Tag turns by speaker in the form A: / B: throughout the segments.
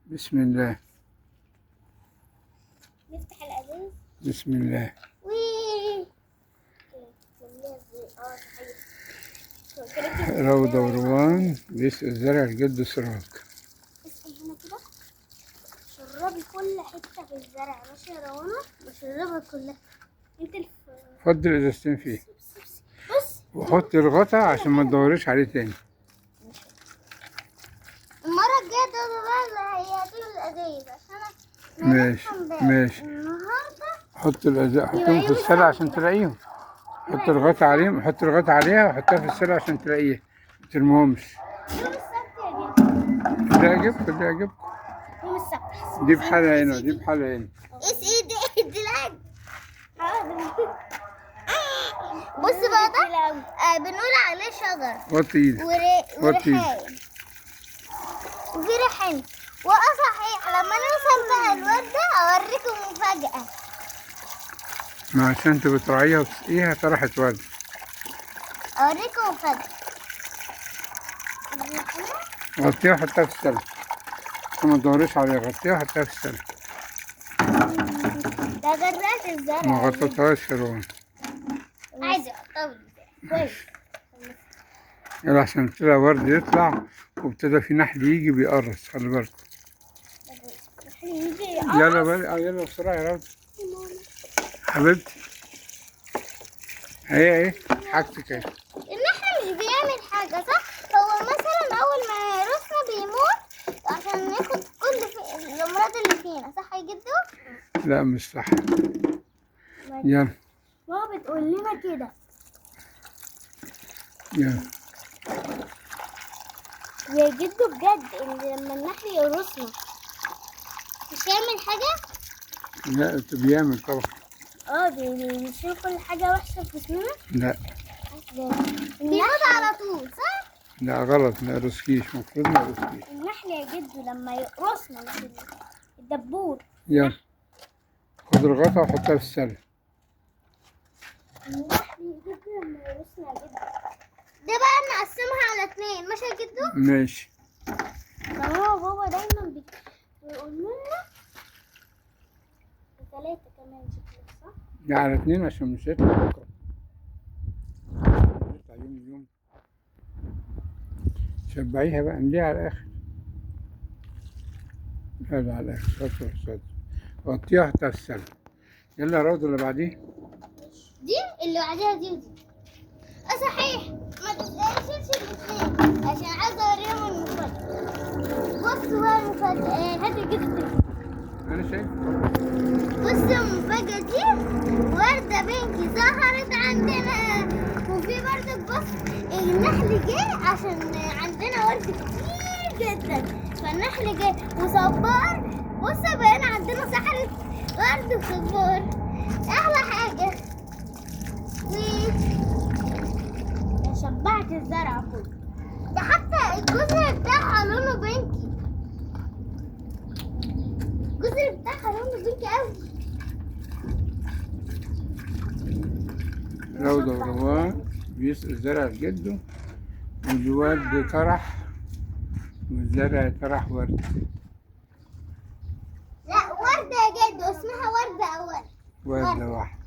A: بسم الله.
B: نفتح الأزاز.
A: بسم الله.
B: وي
A: روضة وروان بيسقي الزرع لجد سراج.
B: اسقي هنا كده، شربي كل حتة في الزرع ماشي يا روانة، بشربها كلها. انت
A: فضل ازازتين فيه
B: بص
A: وحطي الغطا عشان ما تدوريش عليه تاني.
B: المرة الجاية ده بقى اللي هيجيب الأزايز عشان
A: ماشي ماشي.
B: النهاردة
A: حطي الازاز، حطيهم في السلة عشان تلاقيهم. حطي الغطا عليهم، حطي الغطا عليها وحطيها في السلة عشان تلاقيها، مترميهمش.
B: يوم السبت يا جدع.
A: ده يعجبكم ده يعجبكم.
B: يوم السبت
A: دي بحالها هنا ودي بحالها هنا.
B: ايش ايدي العج. بص بقى ده بنقول عليه شجر
A: وطي ايدك. وطي ايدك.
B: وريحان وفي ريحان. وصحيح لما نوصل بقى الوردة اوريكم مفاجأة.
A: ما عشان انت بتراعيها وتسقيها طرحت ورد.
B: اوريكم مفاجأة.
A: غطيها وحطها في السلة عشان ما تدوريش عليها. غطيها وحطها في السلة.
B: ده جرات الزرع.
A: ما غطيتهاش يا روان.
B: عايزة احطها كويس.
A: يلا عشان ابتدى ورد يطلع وابتدى في نحل يجي بيقرص، خلي بالكم. يلا بقى يلا بسرعة يا راجل حبيبتي. اهي حاجتك اهي.
B: النحل مش بيعمل حاجة صح؟ هو مثلا أول ما يرسنا بيموت عشان ياخد كل الأمراض اللي فينا صح يا جدو؟
A: لا مش صح. يلا
B: ماما بتقول لنا كده.
A: يلا
B: يا جدو بجد اللي لما النحل يقرصنا مش هيعمل حاجة؟
A: لا بيعمل طبعا.
B: بيشيل كل حاجة وحشة في جسمنا؟
A: لا
B: بيموت على طول صح؟
A: لا غلط، ما يقرصكيش، المفروض ما يقرصكيش.
B: النحل يا جدو لما يقرصنا مش الدبور.
A: يلا خد الغطا وحطها في السلة.
B: النحل يا جدو لما يقرصنا يا جدو ده بقى نقسمها على 2 ماشي يا جدو؟
A: ماشي.
B: ماما وبابا دايما بيقولوا لنا 3 كمان شكلك صح؟
A: ده على 2 عشان مش هيطلع بكرة. يطلع يوم شبعيها بقى، امليها على الآخر. لا على الآخر. صدر غطيها حطها في السلة. يلا يا روضة اللي بعديه.
B: دي اللي بعدها دي ودي. صحيح ما تنسيش الاثنين عشان عايزه اوريهم المفاجأة. بصوا بقى المفاجأة. هات الجديد.
A: أنا شايف.
B: بصوا المفاجأة دي وردة بنكي ظهرت عندنا. وفي برضه بص النحل جه عشان عندنا ورد كتير جدا فالنحل جه وصبار. بصوا بقينا عندنا سحرة ورد وصبار احلى حاجة. شبعت الزرع كله. ده حتى الجزر بتاعها لونه بنكي. الجزر بتاعها لونه بنكي قوي.
A: روضة وروان بيسقي الزرع لجده والورد طرح والزرع طرح ورد.
B: لا وردة يا جدو اسمها وردة أول.
A: وردة واحدة.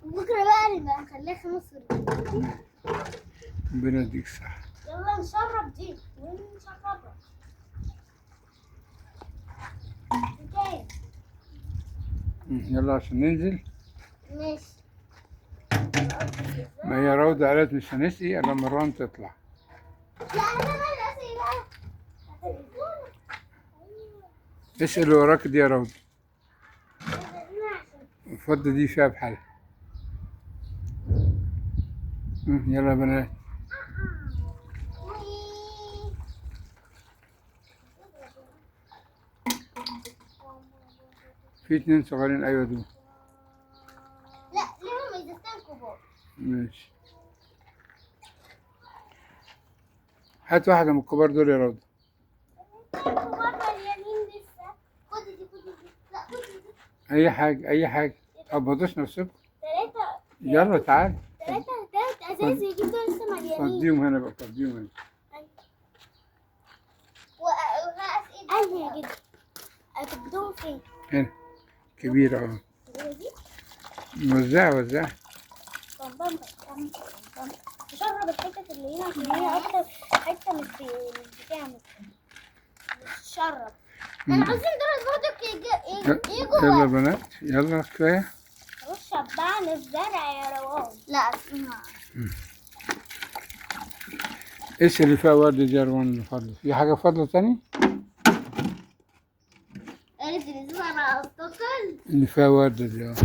B: بكرة بقى نبقى نخليها 5 وردات.
A: ربنا يديك صح.
B: يلا نشرب دي ونشربها. حكاية.
A: يلا عشان ننزل.
B: ماشي.
A: ما هي روضة قالت مش هنسقي إلا مروان تطلع.
B: لا أنا مالي أسقي بقى.
A: اسقي اللي وراك دي يا روضة. الفضة دي فيها بحالها. يلا يا بنات. في 2 صغيرين أيوة دول.
B: لا لهم إزازتين كبار.
A: ماشي. هات واحدة من الكبار دول يا روضة.
B: كبار مليانين لسه. خدي دي خدي دي. لا خدي دي.
A: أي حاجة أي حاجة. متقبضوش نفسكم.
B: 3
A: يلا تعال.
B: 3 أزايز يجيبوا لسه مليانين.
A: فضيهم هنا بقى، فضيهم هنا.
B: وهسقي. يا جدع؟ هتبدون فين؟
A: هنا كبيرة اهو.
B: هي دي؟
A: وزع.
B: طم طم طم طم. نشرب الحتة اللي هنا عشان هي أكتر حتة مش بتعمل. مش شرب. أنا عاوزين درس برضك
A: يلا بنات يلا كفاية.
B: خلاص شبعنا الزرع يا روان. لا اسمع.
A: ايش اللي فيها ورد دي يا روان فضل؟ في حاجة فضل تاني؟
B: قالت لي اسمع أستقل.
A: اللي فيها ورد دي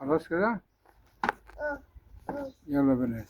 A: خلاص كده؟
B: اه.
A: يلا بنات.